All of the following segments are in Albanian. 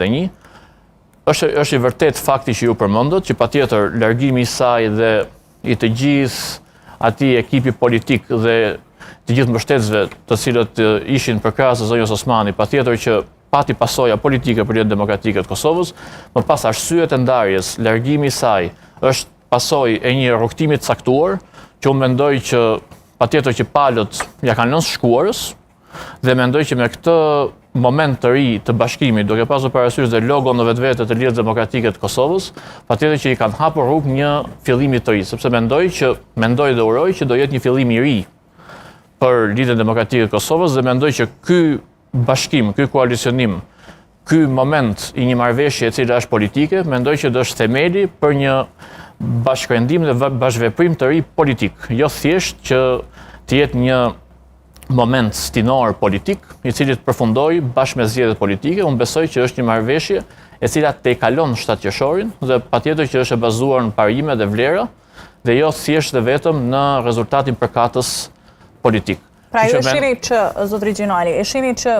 2021. Është i vërtet fakti që ju përmendët, që patjetër largimi i saj dhe i të gjithë atij ekipi politik dhe të gjithë mbështetësve të cilët ishin përkrahas së zonjës Osmani, patjetër që pati pasoja politike për jetën demokratike të Kosovës, më pas arsyet e ndarjes, largimi i saj është pasojë e një rrugtimi të caktuar, që unë mendoj që patjetër që palët ja kanë lënë shkuarës, dhe mendoj që me këtë moment të ri të bashkimit, duke pasur parasysh dhe logo në vetvete të Lidhjes Demokratike të Kosovës, patjetër që i kanë hapur rrugë një fillimi të ri, sepse mendoj dhe uroj që do jetë një fillim i ri për Lidhjen Demokratike të Kosovës dhe mendoj që ky bashkim, ky koalicionim, ky moment i një marrëveshje e cila është politike, mendoj që do është themeli për një bashkërendim dhe bashkëveprim të ri politik, jo thjesht që të jetë një moment stinor politik, i cili të përfundoj bashkë me zgjedhjet politike. Unë besoj që është një marrëveshje e cila tejkalon shtatqershorin dhe patjetër që është e bazuar në parime dhe vlera, dhe jo thjesht dhe vetëm në rezultatin përkatës politik. Pra ju shihni që, zotëri Gjinali, e shihni që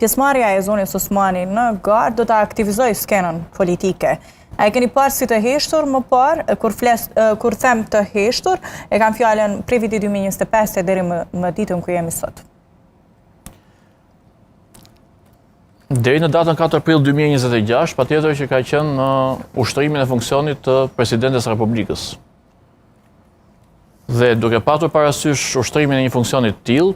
pjesëmarrja e zonës Osmani në garë do të aktivizoj skenën politike. A e keni parë si të heshtur më parë, kur them të heshtur, e kam fjalën prej vitit 2025 deri më ditën ku jemi sot? Deri në datën 4 prill 2026, patjetër që ka qenë në ushtrimin e funksionit të Presidentes Republikës. Dhe duke patur parasysh ushtrimin e një funksioni të tillë,